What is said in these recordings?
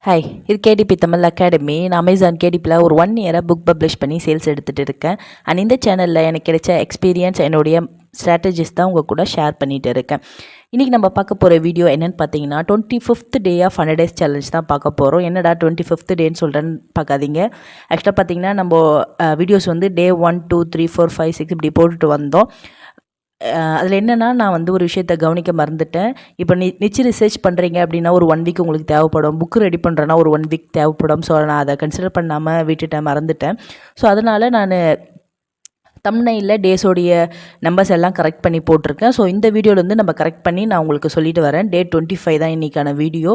Hi, இது KDP Tamil academy. நான் Amazon கேடிபியில் ஒரு 1 இயராக புக் பப்ளிஷ் பண்ணி சேல்ஸ் எடுத்துகிட்டு இருக்கேன். அண்ட் இந்த சேனலில் எனக்கு கிடைச்ச எக்ஸ்பீரியன்ஸ், என்னுடைய ஸ்ட்ராட்டஜிஸ் தான் உங்கள் கூட ஷேர் பண்ணிகிட்டு இருக்கேன். இன்றைக்கி நம்ம பார்க்க போகிற வீடியோ என்னென்னு பார்த்தீங்கன்னா 25th day of 100 days challenge தான் பார்க்க போகிறோம். என்னடா 25th டேன்னு சொல்கிறேன்னு பார்க்காதீங்க. ஆக்சுவலாக பார்த்தீங்கன்னா நம்ம வீடியோஸ் வந்து டே 1, 2, 3, 4, 5, 6 இப்படி போட்டுட்டு வந்தோம். அதில் என்னென்னா, நான் வந்து ஒரு விஷயத்தை கவனிக்க மறந்துட்டேன். இப்போ நிச்சு ரிசர்ச் பண்ணுறீங்க அப்படின்னா ஒரு 1 வீக் உங்களுக்கு தேவைப்படும். புக்கு ரெடி பண்ணுறேன்னா ஒரு 1 வீக் தேவைப்படும். ஸோ நான் அதை கன்சிடர் பண்ணாமல் விட்டுட்டேன், மறந்துட்டேன். ஸோ அதனால் நான் தம்ப்நெயிலில் டேஸோடைய நம்பர்ஸ் எல்லாம் கரெக்ட் பண்ணி போட்டிருக்கேன். ஸோ இந்த வீடியோவில் நம்ம கரெக்ட் பண்ணி நான் உங்களுக்கு சொல்லிட்டு வரேன். டே 25 தான் இன்றைக்கான வீடியோ.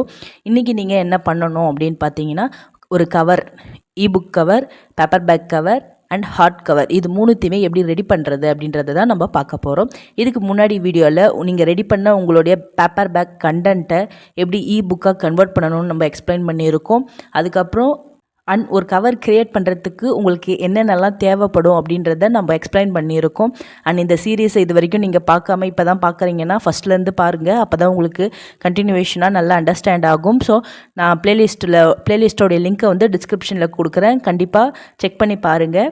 இன்றைக்கி நீங்கள் என்ன பண்ணணும் அப்படின்னு பார்த்தீங்கன்னா, ஒரு cover, ebook cover, paper back cover and hard cover, இது மூணுத்தையுமே எப்படி ரெடி பண்ணுறது அப்படின்றத தான் நம்ம பார்க்க போகிறோம். இதுக்கு முன்னாடி வீடியோவில் நீங்கள் ரெடி பண்ண உங்களுடைய பேப்பர் பேக் கண்டென்ட்டை எப்படி புக்காக கன்வெர்ட் பண்ணணும்னு நம்ம எக்ஸ்பிளைன் பண்ணியிருக்கோம். அதுக்கப்புறம் ஒரு கவர் க்ரியேட் பண்ணுறதுக்கு உங்களுக்கு என்னென்னலாம் தேவைப்படும் அப்படின்றத நம்ம எக்ஸ்பிளைன் பண்ணியிருக்கோம். அண்ட் இந்த சீரீஸை இது வரைக்கும் நீங்கள் பார்க்காம இப்போ தான் பார்க்குறீங்கன்னா ஃபஸ்ட்லேருந்து பாருங்கள். அப்போ தான் உங்களுக்கு கண்டினியூவேஷனாக நல்லா அண்டர்ஸ்டாண்ட் ஆகும். ஸோ நான் பிளேலிஸ்ட்டோடைய லிங்க்கை வந்து டிஸ்கிரிப்ஷனில் கொடுக்குறேன், கண்டிப்பாக செக் பண்ணி பாருங்கள்.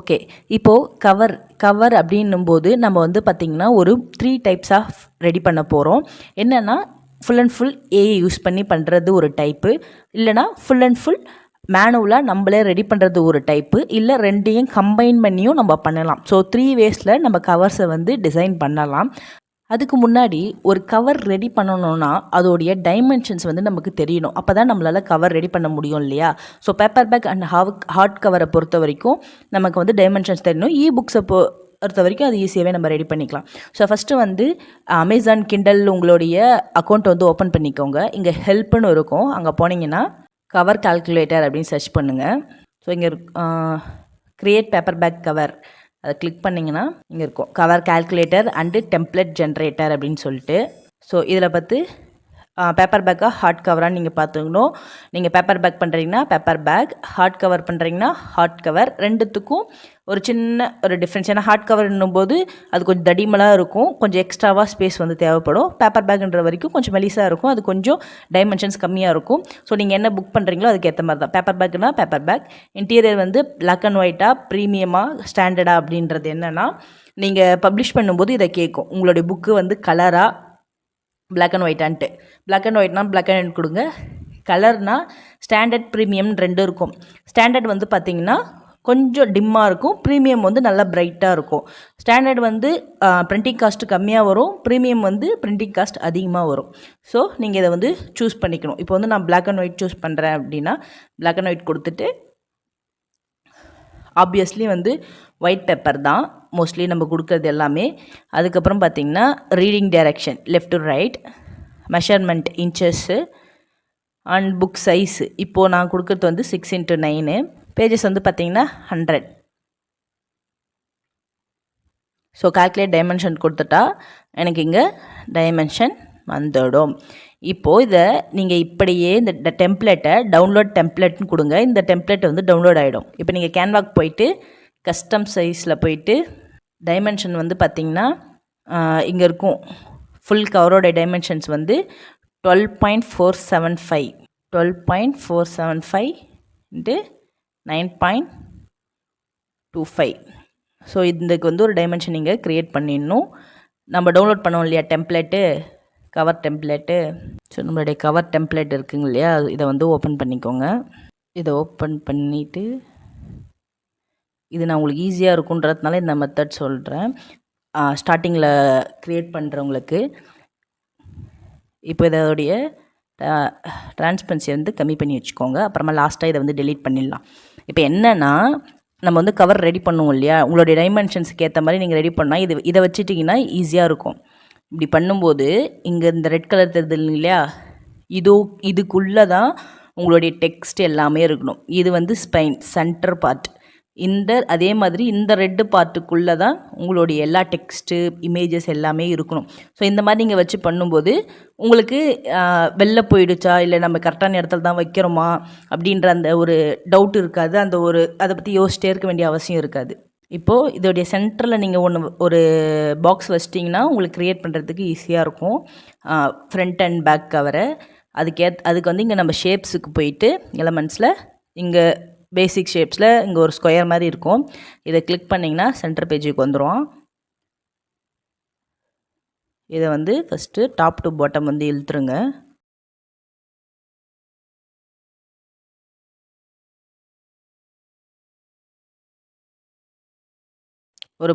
ஓகே, இப்போது கவர் அப்படின்னும்போது நம்ம வந்து பார்த்திங்கன்னா ஒரு 3 டைப்ஸ் ஆஃப் ரெடி பண்ண போகிறோம். என்னென்னா, full and full AI use பண்ணி பண்ணுறது ஒரு டைப்பு, இல்லைனா ஃபுல் அண்ட் ஃபுல் மேனுவலாக நம்மளே ரெடி பண்ணுறது ஒரு டைப்பு, இல்லை ரெண்டையும் கம்பைன் பண்ணியும் நம்ம பண்ணலாம். ஸோ 3 வேஸில் நம்ம கவர்ஸை வந்து டிசைன் பண்ணலாம். அதுக்கு முன்னாடி ஒரு கவர் ரெடி பண்ணணுன்னா அதோடைய டைமென்ஷன்ஸ் வந்து நமக்கு தெரியணும். அப்போ தான் நம்மளால் கவர் ரெடி பண்ண முடியும் இல்லையா? So paper back and hard கவரை பொறுத்த வரைக்கும் நமக்கு வந்து டைமென்ஷன்ஸ் தெரியணும். புக்ஸை பொறுத்த வரைக்கும் அது ஈஸியாகவே நம்ம ரெடி பண்ணிக்கலாம். ஸோ ஃபஸ்ட்டு வந்து அமேசான் கிண்டல் உங்களுடைய அக்கௌண்ட் வந்து ஓப்பன் பண்ணிக்கோங்க. இங்கே ஹெல்ப்னு இருக்கும், அங்கே போனீங்கன்னா கவர் கால்குலேட்டர் அப்படின்னு சர்ச் பண்ணுங்கள். ஸோ இங்கே க்ரியேட் பேப்பர் பேக் கவர், அதை கிளிக் பண்ணிங்கன்னா இங்கே இருக்கும் cover calculator and template generator அப்படின்னு சொல்லிட்டு. ஸோ இதில் பார்த்து பேப்பர் பேக்காக ஹார்ட் கவராக நீங்கள் பார்த்துக்கணும். நீங்கள் பேப்பர் பேக் பண்ணுறீங்கன்னா பேப்பர் பேக், ஹார்ட் கவர் பண்ணுறீங்கன்னா ஹார்ட் கவர். ரெண்டுத்துக்கும் ஒரு சின்ன ஒரு டிஃப்ரென்ஸ். ஏன்னா ஹார்ட் கவர்ன்னும் போது அது கொஞ்சம் தடிமலாக இருக்கும், கொஞ்சம் எக்ஸ்ட்ராவாக ஸ்பேஸ் வந்து தேவைப்படும். பேப்பர் பேக்ன்ற வரைக்கும் கொஞ்சம் மெலிசாக இருக்கும், அது கொஞ்சம் டைமென்ஷன்ஸ் கம்மியாக இருக்கும். ஸோ நீங்கள் என்ன புக் பண்ணுறீங்களோ அதுக்கு ஏற்ற மாதிரி தான். பேப்பர் பேக்னா பேப்பர் பேக். இன்டீரியர் வந்து பிளாக் அண்ட் ஒயிட்டாக, ப்ரீமியமாக, ஸ்டாண்டர்டாக அப்படின்றது என்னென்னா, நீங்கள் பப்ளிஷ் பண்ணும்போது இதை கேட்கும், உங்களுடைய புக்கு வந்து கலராக பிளாக் அண்ட் ஒயிட்டான்ட்டு. பிளாக் அண்ட் ஒயிட்னா பிளாக் அண்ட் ஒயிட் கொடுங்க. கலர்னால் ஸ்டாண்டர்ட், ப்ரீமியம் 2 இருக்கும். ஸ்டாண்டர்ட் வந்து பார்த்திங்கன்னா கொஞ்சம் டிம்மாக இருக்கும், ப்ரீமியம் வந்து நல்லா பிரைட்டாக இருக்கும். ஸ்டாண்டர்ட் வந்து பிரிண்டிங் காஸ்ட்டு கம்மியாக வரும், ப்ரீமியம் வந்து பிரிண்டிங் காஸ்ட் அதிகமாக வரும். ஸோ நீங்கள் இதை வந்து சூஸ் பண்ணிக்கணும். இப்போ வந்து நான் பிளாக் அண்ட் ஒயிட் சூஸ் பண்ணுறேன் அப்படின்னா பிளாக் அண்ட் ஒயிட் கொடுத்துட்டு, ஆப்வியஸ்லி வந்து ஒயிட் பேப்பர் தான் மோஸ்ட்லி நம்ம கொடுக்குறது எல்லாமே. அதுக்கப்புறம் பார்த்திங்கன்னா reading direction left to right, measurement inches and book size. இப்போது நான் கொடுக்குறது வந்து 6x9. பேஜஸ் வந்து பார்த்திங்கன்னா 100. ஸோ கால்குலேட் டைமென்ஷன் கொடுத்துட்டா எனக்கு இங்கே டைமென்ஷன் வந்துடும். இப்போது இதை நீங்கள் இப்படியே இந்த டெம்ப்ளேட்டை டவுன்லோட் டெம்ப்ளேட்னு கொடுங்க. இந்த டெம்ப்ளேட் வந்து டவுன்லோட் ஆகிடும். இப்போ நீங்கள் கேன்வாக்கு போயிட்டு கஸ்டம் சைஸில் போயிட்டு டைமென்ஷன் வந்து பார்த்திங்கன்னா இங்கே இருக்கும். ஃபுல் கவரோட டைமென்ஷன்ஸ் வந்து 12.475 12.475 × 9.25. ஸோ இதுக்கு வந்து ஒரு டைமென்ஷன் நீங்கள் க்ரியேட் பண்ணிடணும். நம்ம டவுன்லோட் பண்ணோம் இல்லையா டெம்ப்ளேட்டு, கவர் டெம்ப்ளேட்டு. ஸோ நம்மளுடைய கவர் டெம்ப்ளேட் இருக்குங்க இல்லையா, இதை வந்து ஓப்பன் பண்ணிக்கோங்க. இதை ஓப்பன் பண்ணிவிட்டு, இது நான் உங்களுக்கு ஈஸியாக இருக்குன்றதுனால இந்த மெத்தட் சொல்கிறேன் ஸ்டார்டிங்கில் க்ரியேட் பண்ணுறவங்களுக்கு. இப்போ இதோடைய ட்ரான்ஸ்பரன்சி வந்து கம்மி பண்ணி வச்சுக்கோங்க. அப்புறமா லாஸ்ட்டாக இதை வந்து டெலீட் பண்ணிடலாம். இப்போ என்னென்னா, நம்ம வந்து கவர் ரெடி பண்ணுவோம் இல்லையா, உங்களுடைய டைமென்ஷன்ஸுக்கு ஏற்ற மாதிரி நீங்கள் ரெடி பண்ணால் இதை வச்சுட்டிங்கன்னா ஈஸியாக இருக்கும். இப்படி பண்ணும்போது இங்கே இந்த ரெட் கலர் தெரியுது இல்லையா, இதுக்குள்ளே தான் உங்களுடைய டெக்ஸ்ட் எல்லாமே இருக்கணும். இது வந்து ஸ்பைன் சென்டர் பார்ட். அதே மாதிரி இந்த ரெட்டு பார்ட்டுக்குள்ளே தான் உங்களுடைய எல்லா டெக்ஸ்ட்டு, இமேஜஸ் எல்லாமே இருக்கணும். ஸோ இந்த மாதிரி நீங்கள் வச்சு பண்ணும்போது உங்களுக்கு வெளில போயிடுச்சா, இல்லை நம்ம கரெக்டான இடத்துல தான் வைக்கிறோமா அப்படின்ற அந்த ஒரு டவுட் இருக்காது. அதை பற்றி யோசிச்சிட்டே இருக்க வேண்டிய அவசியம் இருக்காது. இப்போது இதோடைய சென்டரில் நீங்கள் ஒரு பாக்ஸ் வச்சிட்டிங்கன்னா உங்களுக்கு க்ரியேட் பண்ணுறதுக்கு ஈஸியாக இருக்கும். ஃப்ரண்ட் அண்ட் பேக் கவரை. அதுக்கு வந்து இங்கே நம்ம ஷேப்ஸுக்கு போயிட்டு எலமெண்ட்ஸில் இங்கே பேசிக் ஷேப்ஸில் இங்கே ஒரு ஸ்கொயர் மாதிரி இருக்கும். இதை கிளிக் பண்ணிங்கன்னா சென்டர் பேஜுக்கு வந்துடும். இதை வந்து ஃபஸ்ட்டு டாப் டு பாட்டம் வந்து இழுத்துருங்க. ஒரு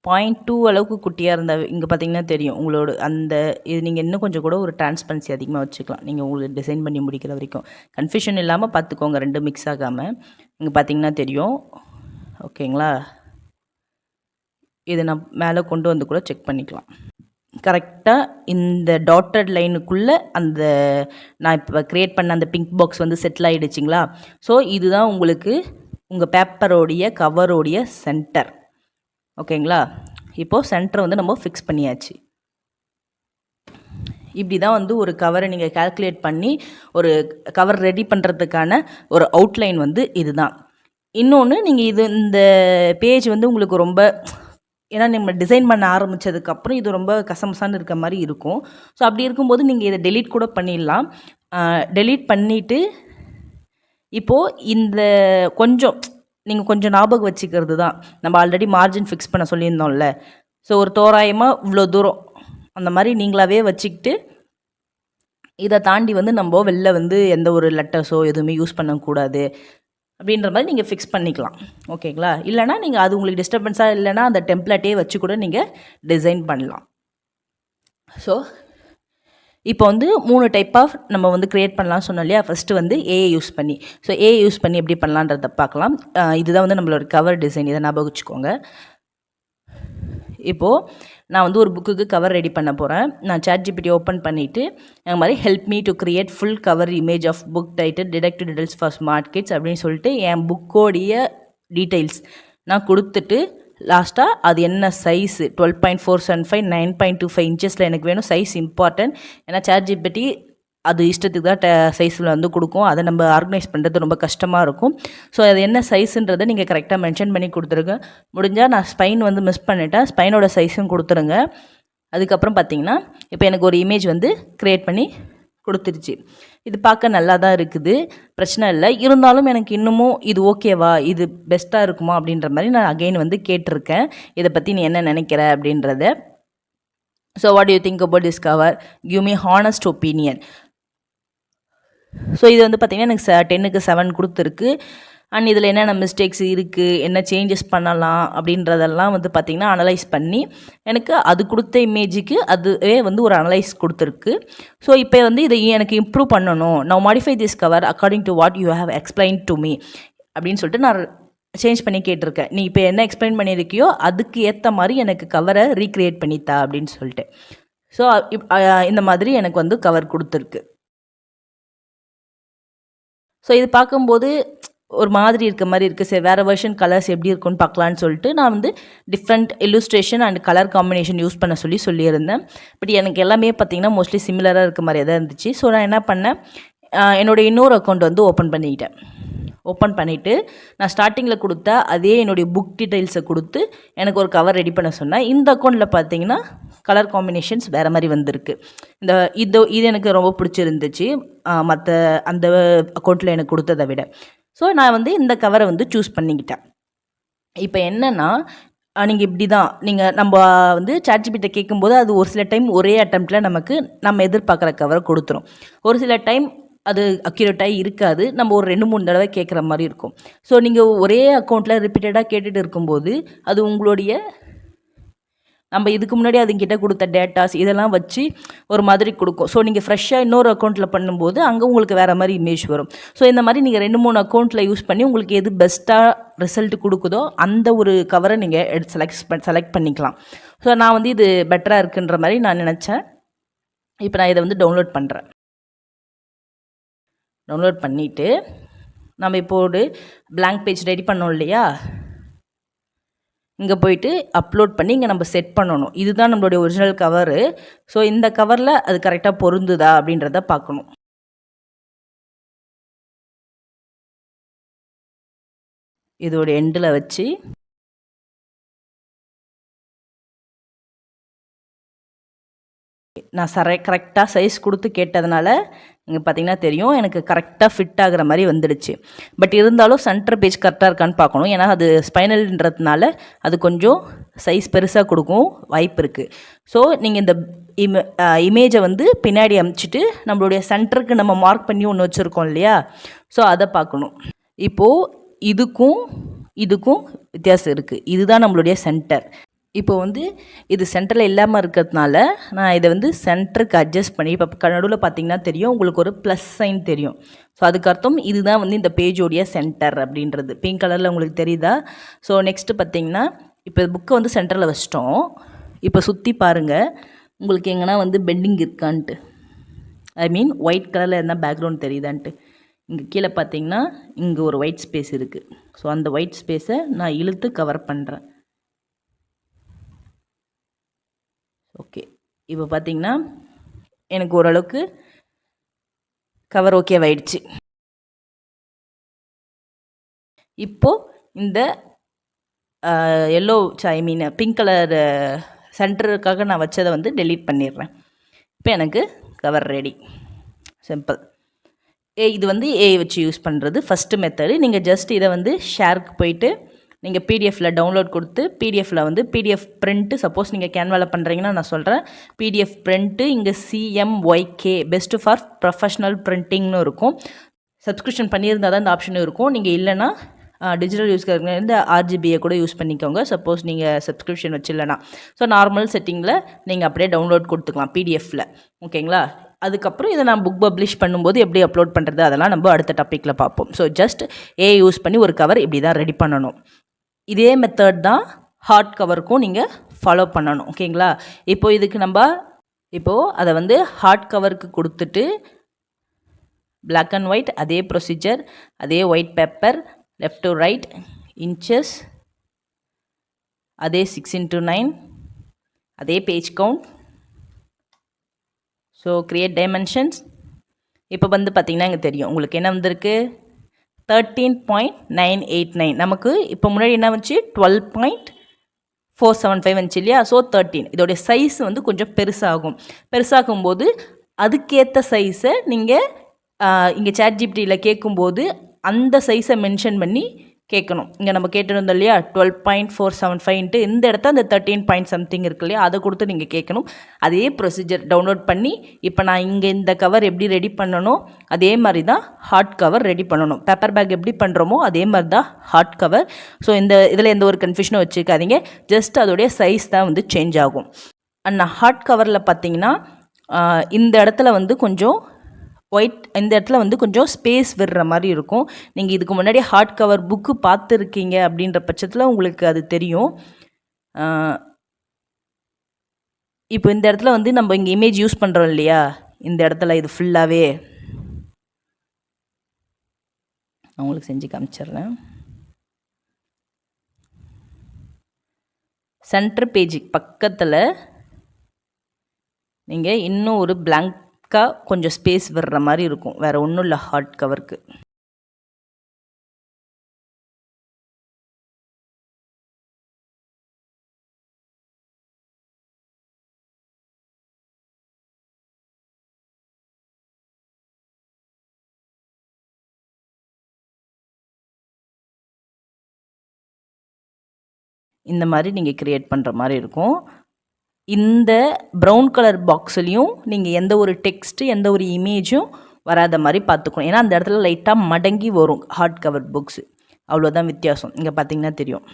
0.2 அளவுக்கு குட்டியாக இருந்தால் இங்கே பார்த்தீங்கன்னா தெரியும் உங்களோட அந்த இது. நீங்கள் இன்னும் கொஞ்சம் கூட ஒரு டிரான்ஸ்பரன்சி அதிகமாக வச்சுக்கலாம். நீங்கள் உங்களுக்கு டிசைன் பண்ணி முடிக்கிற வரைக்கும் கன்ஃபியூஷன் இல்லாமல் பார்த்துக்கோங்க, ரெண்டும் மிக்ஸ் ஆகாமல். இங்கே பார்த்தீங்கன்னா தெரியும். ஓகேங்களா? இதை நான் மேலே கொண்டு வந்து கூட செக் பண்ணிக்கலாம். கரெக்டாக இந்த டாட்டட் லைனுக்குள்ளே அந்த நான் இப்போ க்ரியேட் பண்ண அந்த பிங்க் பாக்ஸ் வந்து செட்டில் ஆகிடுச்சிங்களா? ஸோ இதுதான் உங்களுக்கு உங்கள் பேப்பரோடைய கவரோடைய சென்டர். ஓகேங்களா? இப்போது சென்டரை வந்து நம்ம ஃபிக்ஸ் பண்ணியாச்சு. இப்படி தான் வந்து ஒரு கவரை நீங்கள் கால்குலேட் பண்ணி ஒரு கவர் ரெடி பண்ணுறதுக்கான ஒரு அவுட்லைன் வந்து இதுதான். இன்னொன்று, நீங்கள் இந்த பேஜ் வந்து உங்களுக்கு ரொம்ப, ஏன்னா நம்ம டிசைன் பண்ண ஆரம்பித்ததுக்கப்புறம் இது ரொம்ப கசமசான்னு இருக்க மாதிரி இருக்கும். ஸோ அப்படி இருக்கும்போது நீங்கள் இதை டெலீட் கூட பண்ணிடலாம். டெலீட் பண்ணிவிட்டு இப்போது இந்த நீங்கள் கொஞ்சம் ஞாபகம் வச்சுக்கிறது தான். நம்ம ஆல்ரெடி மார்ஜின் ஃபிக்ஸ் பண்ண சொல்லியிருந்தோம்ல. ஸோ ஒரு தோராயமாக இவ்வளோ தூரம் அந்த மாதிரி நீங்களாகவே வச்சுக்கிட்டு, இதை தாண்டி வந்து நம்ம வெளில வந்து எந்த ஒரு லெட்டர்ஸோ எதுவுமே யூஸ் பண்ணக்கூடாது அப்படின்ற மாதிரி நீங்கள் ஃபிக்ஸ் பண்ணிக்கலாம். ஓகேங்களா? இல்லைனா நீங்கள் அது உங்களுக்கு டிஸ்டர்பன்ஸாக இல்லைனா அந்த டெம்ப்ளேட்டே வச்சு கூட நீங்கள் டிசைன் பண்ணலாம். ஸோ இப்போ வந்து 3 டைப் ஆஃப் நம்ம வந்து க்ரியேட் பண்ணலாம் சொன்னோம் இல்லையா? ஃபஸ்ட்டு வந்து ஏஐ யூஸ் பண்ணி. ஸோ ஏஐ யூஸ் பண்ணி எப்படி பண்ணலான்றத பார்க்கலாம். இதுதான் வந்து நம்மளோட கவர் டிசைன். இதை ஞாபகம் வச்சுக்கோங்க. இப்போது நான் வந்து ஒரு புக்குக்கு கவர் ரெடி பண்ண போகிறேன். நான் ChatGPT ஓப்பன் பண்ணிவிட்டு அந்த மாதிரி help me to create full cover image of book title detective details for smart kids அப்படின்னு சொல்லிட்டு என் புக்கோடைய டீட்டெயில்ஸ் நான் கொடுத்துட்டு, லாஸ்ட்டாக அது என்ன சைஸு 12.475 9.25 இன்ச்சஸில் எனக்கு வேணும். Size important. ஏன்னா ChatGPT அது இஷ்டத்துக்கு தான் சைஸில் வந்து கொடுக்கும். அதை நம்ம ஆர்கனைஸ் பண்ணுறது ரொம்ப கஷ்டமாக இருக்கும். ஸோ அது என்ன சைஸுன்றதை நீங்கள் கரெக்டாக மென்ஷன் பண்ணி கொடுத்துருங்க. முடிஞ்சால் நான் ஸ்பைன் வந்து மிஸ் பண்ணிட்டேன், ஸ்பைனோட சைஸும் கொடுத்துருங்க. அதுக்கப்புறம் பார்த்தீங்கன்னா இப்போ எனக்கு ஒரு இமேஜ் வந்து க்ரியேட் பண்ணி கொடுத்துருச்சு. இது பார்க்க நல்லா தான் இருக்குது, பிரச்சனை இல்லை. இருந்தாலும் எனக்கு இன்னமும் இது ஓகேவா, இது பெஸ்ட்டாக இருக்குமா அப்படின்ற மாதிரி நான் அகெயின் வந்து கேட்டிருக்கேன். இதை பற்றி நீ என்ன நினைக்கிற அப்படின்றத. So what you think about this cover? Give me honest opinion. So இது வந்து பார்த்திங்கன்னா எனக்கு 10க்கு 7 கொடுத்துருக்கு. அண்ட் இதில் என்னென்ன மிஸ்டேக்ஸ் இருக்குது, என்ன சேஞ்சஸ் பண்ணலாம் அப்படின்றதெல்லாம் வந்து பார்த்திங்கன்னா அனலைஸ் பண்ணி எனக்கு அது கொடுத்த இமேஜுக்கு அதுவே வந்து ஒரு அனலைஸ் கொடுத்துருக்கு. ஸோ இப்போ வந்து இதை எனக்கு இம்ப்ரூவ் பண்ணணும். நான் modify this cover according to what you have explain to me அப்படின்னு சொல்லிட்டு நான் சேஞ்ச் பண்ணி கேட்டிருக்கேன். நீ இப்போ என்ன எக்ஸ்பிளைன் பண்ணியிருக்கியோ அதுக்கு ஏற்ற மாதிரி எனக்கு கவரை ரீக்ரியேட் பண்ணித்தா அப்படின்னு சொல்லிட்டு. ஸோ இந்த மாதிரி எனக்கு வந்து கவர் கொடுத்துருக்கு. ஸோ இது பார்க்கும்போது ஒரு மாதிரி இருக்க மாதிரி இருக்குது. சரி, வேறு வெர்ஷன் கலர்ஸ் எப்படி இருக்குன்னு பார்க்கலான்னு சொல்லிட்டு நான் வந்து different illustration and colour combination use பண்ண சொல்லியிருந்தேன். பட் எனக்கு எல்லாமே பார்த்திங்கன்னா மோஸ்ட்லி சிமிலராக இருக்க மாதிரியே தான் இருந்துச்சு. ஸோ நான் என்ன பண்ணேன், என்னோடய இன்னொரு அக்கௌண்ட் வந்து ஓப்பன் பண்ணிவிட்டு நான் ஸ்டார்டிங்கில் கொடுத்த அதே என்னுடைய புக் டீட்டெயில்ஸை கொடுத்து எனக்கு ஒரு கவர் ரெடி பண்ண சொன்னேன். இந்த அக்கௌண்ட்டில் பார்த்தீங்கன்னா கலர் காம்பினேஷன்ஸ் வேறு மாதிரி வந்திருக்கு. இது எனக்கு ரொம்ப பிடிச்சிருந்துச்சு மற்ற அந்த அக்கௌண்ட்டில் எனக்கு கொடுத்ததை விட. ஸோ நான் வந்து இந்த கவரை வந்து சூஸ் பண்ணிக்கிட்டேன். இப்போ என்னென்னா, நீங்கள் இப்படி தான் நம்ம வந்து ChatGPT கேட்கும்போது அது ஒரு சில டைம் ஒரே அட்டெம்ப்டில் நம்ம எதிர்பார்க்குற கவரை கொடுத்துரும். ஒரு சில டைம் அது அக்யூரேட்டாக இருக்காது. நம்ம ஒரு 2-3 தடவை கேட்குற மாதிரி இருக்கும். ஸோ நீங்கள் ஒரே அக்கௌண்ட்டில் ரிப்பீட்டடாக கேட்டுட்டு இருக்கும்போது அது உங்களுடைய நம்ம இதுக்கு முன்னாடி அதுங்கிட்ட கொடுத்த டேட்டாஸ் இதெல்லாம் வச்சு ஒரு மாதிரி கொடுக்கும். ஸோ நீங்கள் ஃப்ரெஷ்ஷாக இன்னொரு அக்கௌண்ட்டில் பண்ணும்போது அங்கே உங்களுக்கு வேறு மாதிரி இமேஜ் வரும். ஸோ இந்த மாதிரி நீங்கள் 2-3 அக்கௌண்ட்டில் யூஸ் பண்ணி உங்களுக்கு எது பெஸ்ட்டாக ரிசல்ட் கொடுக்குதோ அந்த ஒரு கவரை நீங்கள் செலக்ட் பண்ணிக்கலாம். ஸோ நான் வந்து இது பெட்டராக இருக்குன்ற மாதிரி நான் நினச்சேன். இப்போ நான் இதை வந்து டவுன்லோட் பண்ணிவிட்டு நம்ம இப்போ ஒரு blank பேஜ் ரெடி பண்ணோம் இல்லையா, இங்கே போயிட்டு அப்லோட் பண்ணி இங்கே நம்ம செட் பண்ணணும். இதுதான் நம்மளுடைய ஒரிஜினல் கவரு. ஸோ இந்த கவரில் அது கரெக்டாக பொருந்துதா அப்படின்றத பார்க்கணும். இதோட எண்டில் வச்சு நான் கரெக்டாக சைஸ் கொடுத்து கேட்டதுனால இங்கே பார்த்தீங்கன்னா தெரியும் எனக்கு கரெக்டாக ஃபிட் ஆகிற மாதிரி வந்துடுச்சு. பட் இருந்தாலும் சென்டர் பேஜ் கரெக்டாக இருக்கான்னு பார்க்கணும். ஏன்னா அது ஸ்பைனல்ன்றதுனால அது கொஞ்சம் சைஸ் பெருசாக கொடுக்கும் வாய்ப்பு இருக்குது. ஸோ நீங்கள் இந்த இமேஜை வந்து பின்னாடி அமுச்சிட்டு நம்மளுடைய சென்டருக்கு நம்ம மார்க் பண்ணி ஒன்று வச்சுருக்கோம் இல்லையா, ஸோ அதை பார்க்கணும். இப்போது இதுக்கும் வித்தியாசம் இருக்குது. இதுதான் நம்மளுடைய சென்டர். இப்போ வந்து இது சென்டரில் இல்லாமல் இருக்கிறதுனால நான் இதை வந்து சென்டருக்கு அட்ஜஸ்ட் பண்ணி இப்போ நடுவில் பார்த்தீங்கன்னா தெரியும் உங்களுக்கு ஒரு ப்ளஸ் சைன் தெரியும். ஸோ அதுக்கு அர்த்தம் இதுதான் வந்து இந்த பேஜோடைய சென்டர் அப்படின்றது. பிங்க் கலரில் உங்களுக்கு தெரியுதா? ஸோ நெக்ஸ்ட்டு பார்த்தீங்கன்னா இப்போ புக்கை வந்து சென்டரில் வச்சிட்டோம். இப்போ சுற்றி பாருங்கள் உங்களுக்கு எங்கன்னா வந்து பெண்டிங் இருக்கான்ட்டு, ஐ மீன் ஒயிட் கலரில் இருந்தால் பேக்ரவுண்ட் தெரியுதான்ட்டு. இங்கே கீழே பார்த்தீங்கன்னா இங்கே ஒரு ஒயிட் ஸ்பேஸ் இருக்குது. ஸோ அந்த ஒயிட் ஸ்பேஸை நான் இழுத்து கவர் பண்ணுறேன். ஓகே, இப்போ பார்த்தீங்கன்னா எனக்கு ஓரளவுக்கு கவர் ஓகேவாயிடுச்சு. இப்போது இந்த எல்லோ ஐ மீன் பிங்க் கலர் சென்டருக்காக நான் வச்சதை வந்து டெலீட் பண்ணிடுறேன். இப்போ எனக்கு கவர் ரெடி. சிம்பிள். இது வந்து ஏஐ வச்சு யூஸ் பண்ணுறது ஃபஸ்ட்டு மெத்தடு. நீங்கள் ஜஸ்ட் இதை வந்து ஷேருக்கு போயிட்டு நீங்கள் பிடிஎஃப்பில் டவுன்லோட் கொடுத்து பிடிஎஃப்பில் வந்து பிடிஎஃப் பிரிண்ட்டு, சப்போஸ் நீங்கள் கேன்வாவில் பண்ணுறீங்கன்னா நான் சொல்கிறேன் பிடிஎஃப் பிரிண்ட்டு இங்கே CMYK பெஸ்ட்டு ஃபார் ப்ரொஃபஷ்னல் பிரிண்டிங்னு இருக்கும். சப்ஸ்கிரிப்ஷன் பண்ணியிருந்தால் தான் இந்த ஆப்ஷனும் இருக்கும். நீங்கள் இல்லைனா டிஜிட்டல் யூஸ் இந்த RGBயை கூட யூஸ் பண்ணிக்கோங்க, சப்போஸ் நீங்கள் சப்ஸ்கிரிப்ஷன் வச்சில்லைனா. ஸோ நார்மல் செட்டிங்கில் நீங்கள் அப்படியே டவுன்லோட் கொடுத்துக்கலாம் பிடிஎஃப்பில். ஓகேங்களா? அதுக்கப்புறம் இதை நான் புக் பப்ளிஷ் பண்ணும்போது எப்படி அப்லோட் பண்ணுறது அதெல்லாம் நம்ம அடுத்த டாப்பிக்கில் பார்ப்போம். ஸோ ஜஸ்ட் ஏஐ யூஸ் பண்ணி ஒரு கவர் இப்படி தான் ரெடி பண்ணணும். இதே மெத்தட் தான் ஹார்ட் கவருக்கும் நீங்கள் ஃபாலோ பண்ணணும். ஓகேங்களா? இப்போது இதுக்கு இப்போது அதை வந்து ஹார்ட் கவருக்கு கொடுத்துட்டு பிளாக் அண்ட் ஒயிட் அதே ப்ரொசீஜர், அதே white paper left to right inches, அதே 6x9, அதே page count. So create dimensions. இப்போ வந்து பார்த்திங்கன்னா இங்கே தெரியும் உங்களுக்கு என்ன வந்திருக்கு 13.989. நமக்கு இப்போ முன்னாடி என்ன வந்துச்சு 12.475 வந்துச்சு இல்லையா? ஸோ 13. இதோடைய சைஸ் வந்து கொஞ்சம் பெருசாகும்போது அதுக்கேற்ற சைஸை நீங்கள் இங்கே ChatGPTயில் கேட்கும்போது அந்த சைஸை மென்ஷன் பண்ணி கேட்கணும். இங்கே நம்ம கேட்டுருந்தோம் இல்லையா 12.475 இந்த இடத்த அந்த 13 பாயிண்ட் சம்திங் இருக்கு இல்லையா, அதை கொடுத்து நீங்கள் கேட்கணும். அதே ப்ரொசீஜர் டவுன்லோட் பண்ணி இப்போ நான் இங்கே இந்த கவர் எப்படி ரெடி பண்ணணும் அதே மாதிரி தான் ஹார்ட் கவர் ரெடி பண்ணணும். பேப்பர் பேக் எப்படி பண்ணுறோமோ அதே மாதிரி தான் ஹார்ட் கவர். ஸோ இதில் எந்த ஒரு கன்ஃபியூஷனும் வச்சுக்காதீங்க, ஜஸ்ட் அதோடைய சைஸ் தான் வந்து சேஞ்ச் ஆகும். அண்ட் ஹார்ட் கவரில் பார்த்தீங்கன்னா இந்த இடத்துல வந்து கொஞ்சம் ஒயிட், இந்த இடத்துல வந்து கொஞ்சம் ஸ்பேஸ் விடுற மாதிரி இருக்கும். நீங்கள் இதுக்கு முன்னாடி ஹார்ட் கவர் புக்கு பார்த்துருக்கீங்க அப்படின்ற பட்சத்தில் உங்களுக்கு அது தெரியும். இப்போ இந்த இடத்துல வந்து நம்ம இங்கே இமேஜ் யூஸ் பண்ணுறோம் இல்லையா, இந்த இடத்துல இது ஃபுல்லாகவே நான் உங்களுக்கு செஞ்சு காமிச்சிடுறேன். சென்டர் பேஜுக்கு பக்கத்தில் நீங்கள் இன்னும் ஒரு பிளாங்காக கொஞ்சம் ஸ்பேஸ் விடுற மாதிரி இருக்கும், வேறு ஒன்றும் இல்லை ஹார்ட் கவருக்கு. இந்த மாதிரி நீங்கள் க்ரியேட் பண்ணுற மாதிரி இருக்கும். இந்த ப்ரௌன் கலர் பாக்ஸ்லேயும் நீங்கள் எந்த ஒரு டெக்ஸ்ட்டு எந்த ஒரு இமேஜும் வராத மாதிரி பார்த்துக்கணும். ஏன்னா அந்த இடத்துல லைட்டாக மடங்கி வரும் ஹார்ட் கவர் புக்ஸு, அவ்வளோதான் வித்தியாசம். இங்கே பார்த்தீங்கன்னா தெரியும்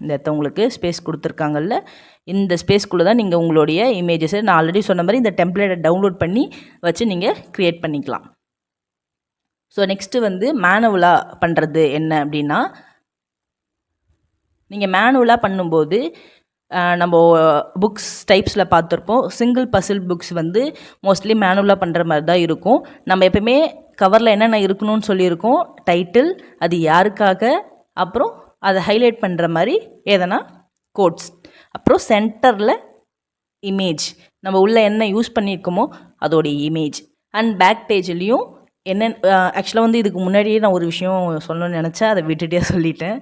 இந்த இடத்த உங்களுக்கு ஸ்பேஸ் கொடுத்துருக்காங்கல்ல, இந்த ஸ்பேஸ்க்குள்ளே தான் நீங்கள் உங்களுடைய இமேஜஸை நான் ஆல்ரெடி சொன்ன மாதிரி இந்த டெம்ப்ளேட்டை டவுன்லோட் பண்ணி வச்சு நீங்கள் க்ரியேட் பண்ணிக்கலாம். ஸோ நெக்ஸ்ட்டு வந்து மேனுவலாக பண்ணுறது என்ன அப்படின்னா, நீங்கள் மேனுவலாக பண்ணும்போது நம்ம புக்ஸ் டைப்ஸில் பார்த்துருப்போம். சிங்கிள் பசில் புக்ஸ் வந்து மோஸ்ட்லி மேனுவலாக பண்ணுற மாதிரி தான் இருக்கும். நம்ம எப்பவுமே கவரில் என்னென்ன இருக்கணும்னு சொல்லியிருக்கோம், டைட்டில், அது யாருக்காக, அப்புறம் அதை ஹைலைட் பண்ணுற மாதிரி எதனா கோட்ஸ், அப்புறம் சென்டரில் இமேஜ், நம்ம உள்ளே என்ன யூஸ் பண்ணியிருக்கோமோ அதோடைய இமேஜ். அண்ட் பேக் பேஜ்லேயும் என்ன ஆக்சுவலாக வந்து இதுக்கு முன்னாடியே நான் ஒரு விஷயம் சொல்லணும்னு நினச்சேன், அதை விட்டுட்டே சொல்லிட்டேன்.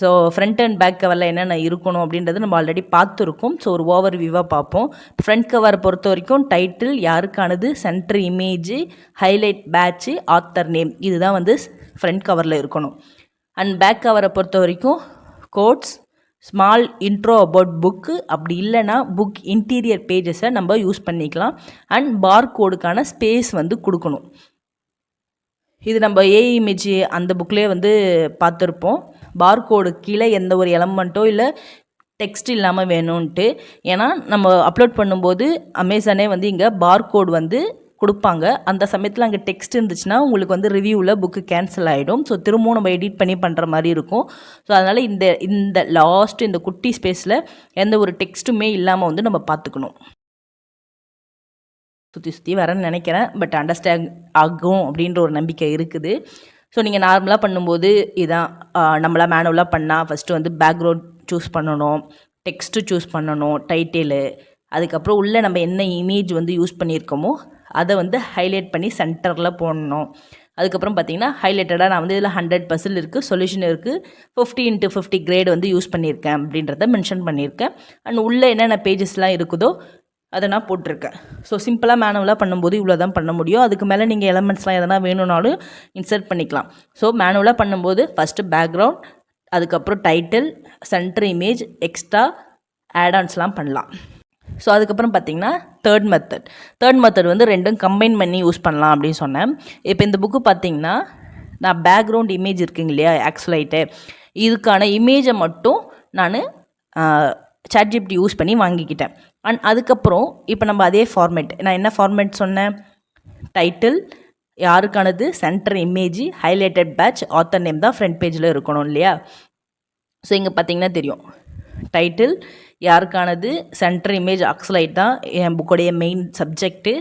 ஸோ ஃப்ரண்ட் அண்ட் பேக் கவரில் என்னென்ன இருக்கணும் அப்படின்றது நம்ம ஆல்ரெடி பார்த்துருக்கோம். ஸோ ஒரு ஓவர் வியூவாக பார்ப்போம். ஃப்ரண்ட் கவரை பொறுத்த வரைக்கும் டைட்டில், யாருக்கானது, centre image, highlight patch, author name, இதுதான் வந்து ஃப்ரண்ட் கவரில் இருக்கணும். அண்ட் பேக் கவரை பொறுத்த வரைக்கும் quotes, small intro about book, அப்படி இல்லைனா புக் இன்டீரியர் பேஜஸை நம்ம யூஸ் பண்ணிக்கலாம். அண்ட் பார் கோடுக்கான ஸ்பேஸ் வந்து கொடுக்கணும். இது நம்ம ஏஐ இமேஜ் அந்த புக்லேயே வந்து பார்த்துருப்போம். பார்கோடு கீழே எந்த ஒரு எலமெண்ட்டோ இல்லை டெக்ஸ்ட் இல்லாமல் வேணும்ன்ட்டு. ஏன்னா நம்ம அப்லோட் பண்ணும்போது அமேசானே வந்து இங்கே பார்கோடு வந்து கொடுப்பாங்க. அந்த சமயத்தில் அங்கே டெக்ஸ்ட் இருந்துச்சுன்னா உங்களுக்கு வந்து ரிவ்யூவில் புக்கு கேன்சல் ஆகிடும். ஸோ திரும்பவும் நம்ம எடிட் பண்ணி பண்ணுற மாதிரி இருக்கும். ஸோ அதனால் இந்த லாஸ்ட்டு இந்த குட்டி ஸ்பேஸில் எந்த ஒரு டெக்ஸ்ட்டுமே இல்லாமல் வந்து நம்ம பார்த்துக்கணும். சுற்றி வரேன்னு நினைக்கிறேன். பட் அண்டர்ஸ்டாண்ட் ஆகும் அப்படின்ற ஒரு நம்பிக்கை இருக்குது. ஸோ நீங்கள் நார்மலாக பண்ணும்போது இதான் நம்மளாக மேனுவலாக பண்ணால் ஃபஸ்ட்டு வந்து பேக்ரவுண்ட் சூஸ் பண்ணணும், டெக்ஸ்ட்டு சூஸ் பண்ணணும், டைட்டிலு, அதுக்கப்புறம் உள்ளே நம்ம என்ன இமேஜ் வந்து யூஸ் பண்ணியிருக்கோமோ அதை வந்து ஹைலைட் பண்ணி சென்டரில் போடணும். அதுக்கப்புறம் பார்த்தீங்கன்னா ஹைலைட்டடாக நான் வந்து இதில் 100% இருக்குது, சொல்யூஷன் இருக்குது, 50x50 கிரேட் வந்து யூஸ் பண்ணியிருக்கேன் அப்படின்றத மென்ஷன் பண்ணியிருக்கேன். அண்ட் உள்ளே என்னென்ன பேஜஸ்லாம் இருக்குதோ அதை நான் போட்டிருக்கேன். ஸோ சிம்பிளாக மேனுவலாக பண்ணும்போது இவ்வளோ தான் பண்ண முடியும். அதுக்கு மேலே நீங்கள் எலமெண்ட்ஸ்லாம் எதனா வேணும்னாலும் இன்சர்ட் பண்ணிக்கலாம். ஸோ மேனுவலாக பண்ணும்போது ஃபஸ்ட்டு பேக்ரவுண்ட், அதுக்கப்புறம் டைட்டில், சென்டர் இமேஜ், எக்ஸ்ட்ரா ஆடான்ஸ்லாம் பண்ணலாம். ஸோ அதுக்கப்புறம் பார்த்திங்கன்னா தேர்ட் மெத்தட் வந்து ரெண்டும் கம்பைன் பண்ணி யூஸ் பண்ணலாம் அப்படின்னு சொன்னேன். இப்போ இந்த புக்கு பார்த்திங்கன்னா நான் பேக்ரவுண்ட் இமேஜ் இருக்குங்க இல்லையா, ஆக்சுவலைட்டு, இதுக்கான இமேஜை மட்டும் நான் சாட்ஜிபிடி யூஸ் பண்ணி வாங்கிக்கிட்டேன். அண்ட் அதுக்கப்புறம் இப்போ நம்ம அதே ஃபார்மேட், நான் என்ன ஃபார்மேட் சொன்னேன், டைட்டில், யாருக்கானது, centre image, highlighted patch, author name தான் ஃப்ரண்ட் பேஜில் இருக்கணும் இல்லையா. ஸோ இங்கே பார்த்தீங்கன்னா தெரியும், டைட்டில், யாருக்கானது, சென்டர் இமேஜ், ஆக்சுவலைட் தான் என் புக்கோடைய மெயின் சப்ஜெக்ட்டு.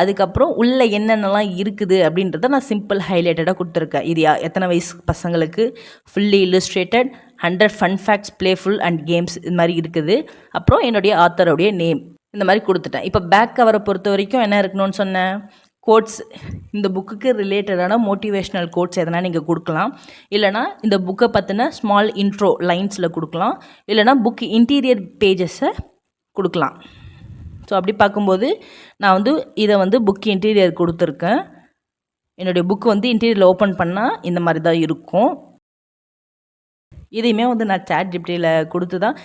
அதுக்கப்புறம் உள்ளே என்னென்னலாம் இருக்குது அப்படின்றத நான் சிம்பிள் ஹைலைட்டடாக கொடுத்துருக்கேன். இது எத்தனை வயசு பசங்களுக்கு, fully illustrated, 100 fun facts, playful and games, இது மாதிரி இருக்குது. அப்புறம் என்னுடைய ஆத்தருடைய நேம், இந்த மாதிரி கொடுத்துட்டேன். இப்போ பேக் கவரை பொறுத்த வரைக்கும் என்ன இருக்கணும்னு சொன்னேன், கோட்ஸ், இந்த புக்குக்கு ரிலேட்டடான மோட்டிவேஷ்னல் கோட்ஸ் எதனா நீங்கள் கொடுக்கலாம். இல்லைனா இந்த புக்கை பற்றின ஸ்மால் இன்ட்ரோ லைன்ஸில் கொடுக்கலாம். இல்லைனா புக் இன்டீரியர் பேஜஸை கொடுக்கலாம். ஸோ அப்படி பார்க்கும்போது நான் வந்து இதை வந்து புக் இன்டீரியர் கொடுத்துருக்கேன். என்னுடைய புக்கு வந்து இன்டீரியரில் ஓப்பன் பண்ணால் இந்த மாதிரி தான் இருக்கும். இதையுமே வந்து நான் சாட்ஜிபிடியில் கொடுத்து தான்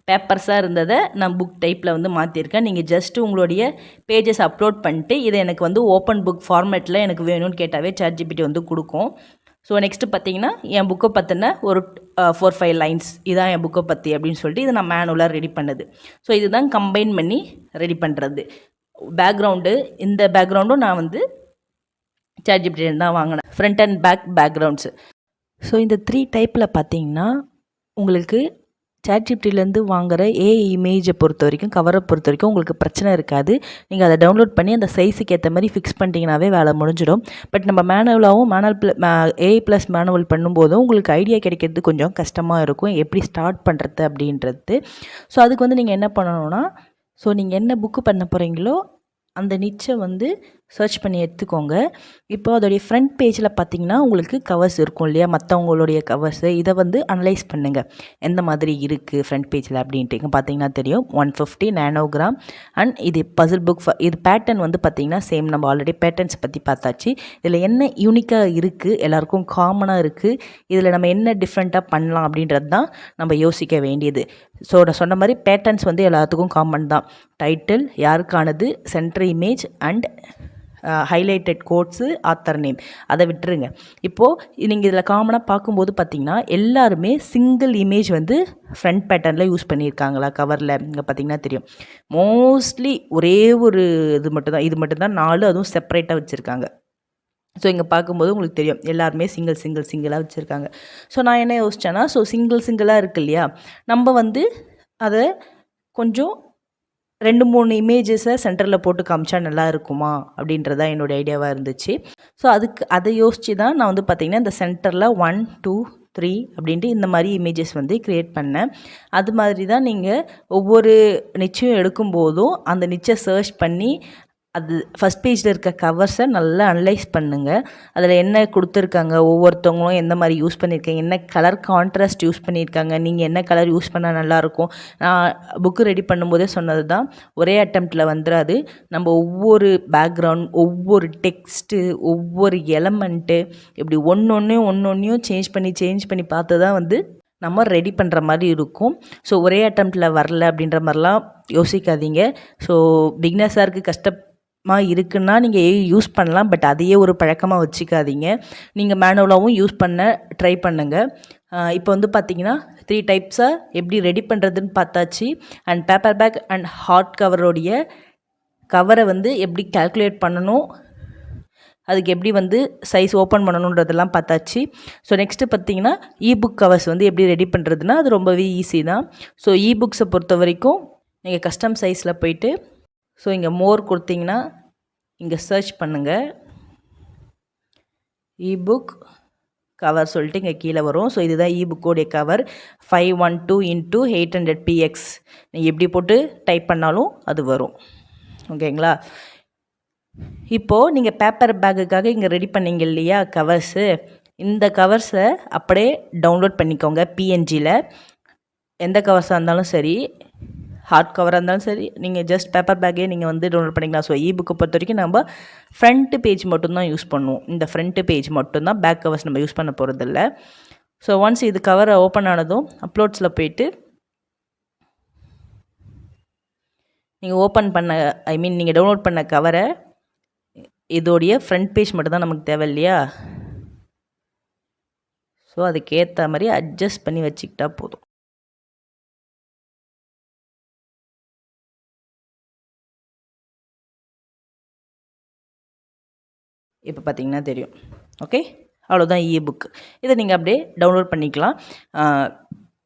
பேப்பர்ஸாக இருந்ததை நான் புக் டைப்பில் வந்து மாற்றிருக்கேன். நீங்கள் ஜஸ்ட்டு உங்களுடைய பேஜஸ் அப்லோட் பண்ணிட்டு இதை எனக்கு வந்து ஓப்பன் புக் ஃபார்மேட்டில் எனக்கு வேணும்னு கேட்டாவே சாட்ஜிபிடி வந்து கொடுக்கும். ஸோ நெக்ஸ்ட்டு பார்த்தீங்கன்னா என் புக்கை பற்றின ஒரு 4-5 லைன்ஸ், இதான் என் புக்கை பற்றி அப்படின்னு சொல்லிட்டு இதை நான் மேனுவலாக ரெடி பண்ணது. ஸோ இதுதான் கம்பைன் பண்ணி ரெடி பண்ணுறது. பேக்ரவுண்டு, இந்த பேக்ரவுண்டும் நான் வந்து சாட்ஜிபிடியில் தான் வாங்கினேன், ஃப்ரண்ட் அண்ட் பேக்ரவுண்ட்ஸு. ஸோ இந்த 3 டைப்பில் பார்த்தீங்கன்னா உங்களுக்கு சாட்ஜிபிடிலேருந்து வாங்குகிற ஏஐ இமேஜை பொறுத்த வரைக்கும், கவரை பொறுத்த வரைக்கும் உங்களுக்கு பிரச்சனை இருக்காது. நீங்கள் அதை டவுன்லோட் பண்ணி அந்த சைஸுக்கு ஏற்ற மாதிரி ஃபிக்ஸ் பண்ணிட்டீங்கன்னாவே வேலை முடிஞ்சிடும். பட் நம்ம மேனுவலாகவும் ஏஐ ப்ளஸ் மேனுவல் பண்ணும்போதும் உங்களுக்கு ஐடியா கிடைக்கிறது கொஞ்சம் கஷ்டமாக இருக்கும், எப்படி ஸ்டார்ட் பண்ணுறது அப்படின்றது. ஸோ அதுக்கு வந்து நீங்கள் என்ன பண்ணணும்னா, ஸோ நீங்கள் என்ன புக்கு பண்ண போகிறீங்களோ அந்த நிச்சை வந்து சர்ச் பண்ணி எடுத்துக்கோங்க. இப்போ அதோடைய ஃப்ரண்ட் பேஜில் பார்த்தீங்கன்னா உங்களுக்கு கவர்ஸ் இருக்கும் இல்லையா, மற்றவங்களுடைய கவர்ஸு, இதை வந்து அனலைஸ் பண்ணுங்கள் எந்த மாதிரி இருக்குது ஃப்ரண்ட் பேஜில் அப்படின்ட்டு. இங்கே பார்த்தீங்கன்னா தெரியும் 150 நானோகிராம். அண்ட் இது பசில் புக், இது பேட்டர்ன் வந்து பார்த்திங்கன்னா சேம், நம்ம ஆல்ரெடி பேட்டர்ன்ஸ் பற்றி பார்த்தாச்சு. இதில் என்ன யூனிக்காக இருக்குது, எல்லாருக்கும் காமனாக இருக்குது, இதில் நம்ம என்ன டிஃப்ரெண்ட்டாக பண்ணலாம் அப்படின்றது தான் நம்ம யோசிக்க வேண்டியது. ஸோ நான் சொன்ன மாதிரி பேட்டர்ன்ஸ் வந்து எல்லாத்துக்கும் காமன் தான். டைட்டில், யாருக்கானது, centre image and highlighted quotes, author name, அதை விட்டுருங்க. இப்போது நீங்கள் இதில் காமனாக பார்க்கும்போது பார்த்திங்கன்னா எல்லாருமே சிங்கிள் இமேஜ் வந்து ஃப்ரண்ட் பேட்டர்னில் யூஸ் பண்ணியிருக்காங்களா கவரில். இங்கே பார்த்திங்கன்னா தெரியும், மோஸ்ட்லி ஒரே ஒரு இது மட்டும்தான் 4, அதுவும் செப்பரேட்டாக வச்சுருக்காங்க. ஸோ இங்கே பார்க்கும்போது உங்களுக்கு தெரியும் எல்லாருமே சிங்கிளாக வச்சுருக்காங்க. ஸோ நான் என்ன யோசித்தேன்னா, ஸோ சிங்கிளாக இருக்கு இல்லையா, நம்ம வந்து அதை கொஞ்சம் 2-3 இமேஜஸை சென்டரில் போட்டு காமிச்சா நல்லா இருக்குமா அப்படின்றதான் என்னோடய ஐடியாவாக இருந்துச்சு. ஸோ அதை யோசித்து தான் நான் வந்து பார்த்திங்கன்னா இந்த சென்டரில் 1, 2, 3 அப்படின்ட்டு இந்த மாதிரி இமேஜஸ் வந்து க்ரியேட் பண்ணேன். அது மாதிரி தான் நீங்கள் ஒவ்வொரு நிச்சயம் எடுக்கும்போதும் அந்த நிச்சை சர்ச் பண்ணி அது ஃபஸ்ட் பேஜில் இருக்க கவர்ஸை நல்லா அனலைஸ் பண்ணுங்கள். அதில் என்ன கொடுத்துருக்காங்க, ஒவ்வொருத்தவங்களும் எந்த மாதிரி யூஸ் பண்ணியிருக்காங்க, என்ன கலர் கான்ட்ராஸ்ட் யூஸ் பண்ணியிருக்காங்க, நீங்கள் என்ன கலர் யூஸ் பண்ணால் நல்லாயிருக்கும். நான் புக்கு ரெடி பண்ணும்போதே சொன்னது தான், ஒரே அட்டெம்ப்டில் வந்துடாது. நம்ம ஒவ்வொரு பேக்ரவுண்ட், ஒவ்வொரு டெக்ஸ்ட்டு, ஒவ்வொரு எலமெண்ட்டு இப்படி ஒன்றொன்றையும் சேஞ்ச் பண்ணி பார்த்து தான் வந்து நம்ம ரெடி பண்ணுற மாதிரி இருக்கும். ஸோ ஒரே அட்டெம்ப்டில் வரல அப்படின்ற மாதிரிலாம் யோசிக்காதீங்க. ஸோ பிகினர்ஸாருக்கு கஷ்டமாக இருக்குன்னா நீங்கள் யூஸ் பண்ணலாம், பட் அதையே ஒரு பழக்கமாக வச்சுக்காதீங்க. நீங்கள் மேனுவலாகவும் யூஸ் பண்ண ட்ரை பண்ணுங்கள். இப்போ வந்து பார்த்திங்கன்னா 3 டைப்ஸாக எப்படி ரெடி பண்ணுறதுன்னு பார்த்தாச்சு. And paper bag and hard கவரோடைய கவரை வந்து எப்படி கால்குலேட் பண்ணணும், அதுக்கு எப்படி வந்து சைஸ் ஓப்பன் பண்ணணுன்றதெல்லாம் பார்த்தாச்சு. ஸோ நெக்ஸ்ட்டு பார்த்திங்கன்னா இபுக் கவர்ஸ் வந்து எப்படி ரெடி பண்ணுறதுனா அது ரொம்பவே ஈஸி தான். ஸோ இபுக்ஸை பொறுத்த வரைக்கும் நீங்கள் கஸ்டம் சைஸில் போயிட்டு, ஸோ இங்கே மோர் கொடுத்திங்கன்னா இங்கே சர்ச் பண்ணுங்கள், இபுக் கவர் சொல்லிட்டு இங்கே கீழே வரும். ஸோ இதுதான் இபுக்கோடைய கவர் 512 × 800 px. நீங்கள் எப்படி போட்டு டைப் பண்ணாலும் அது வரும். ஓகேங்களா? இப்போது நீங்கள் பேப்பர் பேக்குக்காக இங்கே ரெடி பண்ணீங்க இல்லையா கவர்ஸு, இந்த கவர்ஸை அப்படியே டவுன்லோட் பண்ணிக்கோங்க பிஎன்ஜியில். எந்த கவர்ஸாக இருந்தாலும் சரி, ஹார்ட் கவராக இருந்தாலும் சரி, நீங்கள் ஜஸ்ட் பேப்பர் பேக்கே நீங்கள் வந்து டவுன்லோட் பண்ணிக்கலாம். ஸோ இபுக்கை பொறுத்த வரைக்கும் நம்ம ஃப்ரண்ட்டு பேஜ் மட்டும்தான் யூஸ் பண்ணுவோம். இந்த ஃப்ரண்ட்டு பேஜ் மட்டும்தான், பேக் கவர்ஸ் நம்ம யூஸ் பண்ண போகிறதில்ல. ஸோ ஒன்ஸ் இது கவரை ஓப்பன் ஆனதும் அப்லோட்ஸில் போயிட்டு நீங்கள் ஓப்பன் பண்ண நீங்கள் டவுன்லோட் பண்ண கவரை, இதோடைய ஃப்ரண்ட் பேஜ் மட்டும் தான் நமக்கு தேவை இல்லையா? ஸோ அதுக்கேற்ற மாதிரி அட்ஜஸ்ட் பண்ணி வச்சுக்கிட்டா போதும். இப்போ பார்த்தீங்கன்னா தெரியும். ஓகே, அவ்வளோதான் இபுக். இதை நீங்கள் அப்படியே டவுன்லோட் பண்ணிக்கலாம்.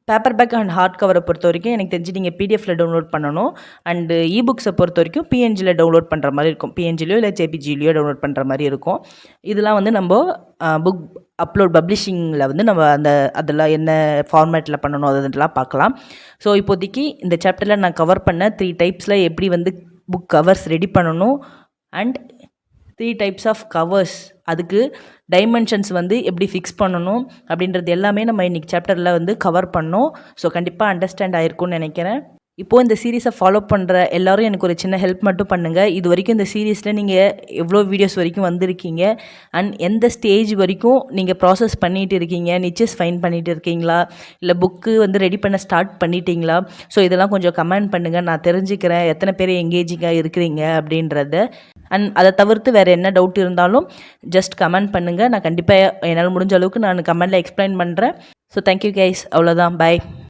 பேப்பர் பேக் அண்ட் ஹார்ட் கவரை பொறுத்த வரைக்கும் எனக்கு தெரிஞ்சு நீங்கள் பிடிஎஃப்பில் டவுன்லோட் பண்ணணும். அண்டு இபுக்ஸை பொறுத்த வரைக்கும் பிஎன்ஜியில் டவுன்லோட் பண்ணுற மாதிரி இருக்கும். பிஎன்ஜிலையோ இல்லை ஜேபிஜிலையோ டவுன்லோட் பண்ணுற மாதிரி இருக்கும். இதெல்லாம் வந்து நம்ம புக் அப்லோட் பப்ளிஷிங்கில் வந்து நம்ம அதெல்லாம் என்ன ஃபார்மேட்டில் பண்ணணும் அதெல்லாம் பார்க்கலாம். ஸோ இப்போதைக்கு இந்த சாப்டரில் நான் கவர் பண்ண 3 டைப்ஸில் எப்படி வந்து புக் கவர்ஸ் ரெடி பண்ணணும், அண்ட் 3 டைப்ஸ் ஆஃப் கவர்ஸ், அதுக்கு டைமென்ஷன்ஸ் வந்து எப்படி ஃபிக்ஸ் பண்ணணும் அப்படின்றது எல்லாமே நம்ம இன்றைக்கி சாப்டரில் வந்து கவர் பண்ணோம். ஸோ கண்டிப்பாக அண்டர்ஸ்டாண்ட் ஆகிருக்கும்னு நினைக்கிறேன். இப்போது இந்த சீரீஸை ஃபாலோ பண்ணுற எல்லோரும் எனக்கு ஒரு சின்ன ஹெல்ப் மட்டும் பண்ணுங்கள். இது வரைக்கும் இந்த சீரீஸில் நீங்கள் எவ்வளோ வீடியோஸ் வரைக்கும் வந்திருக்கீங்க, அண்ட் எந்த ஸ்டேஜ் வரைக்கும் நீங்கள் ப்ராசஸ் பண்ணிகிட்டு இருக்கீங்க, நிச்சஸ் ஃபைன் பண்ணிகிட்டு இருக்கீங்களா, இல்லை புக்கு வந்து ரெடி பண்ண ஸ்டார்ட் பண்ணிட்டீங்களா? ஸோ இதெல்லாம் கொஞ்சம் கமெண்ட் பண்ணுங்கள், நான் தெரிஞ்சுக்கிறேன் எத்தனை பேர் எங்கேஜிங்காக இருக்கிறீங்க அப்படின்றத. அண்ட் அதை தவிர்த்து வேறு என்ன டவுட் இருந்தாலும் ஜஸ்ட் கமெண்ட் பண்ணுங்கள். நான் கண்டிப்பாக என்னால் முடிஞ்ச அளவுக்கு நான் கமெண்டில் எக்ஸ்பிளைன் பண்ணுறேன். ஸோ தேங்க்யூ கைஸ், அவ்வளோதான், பை.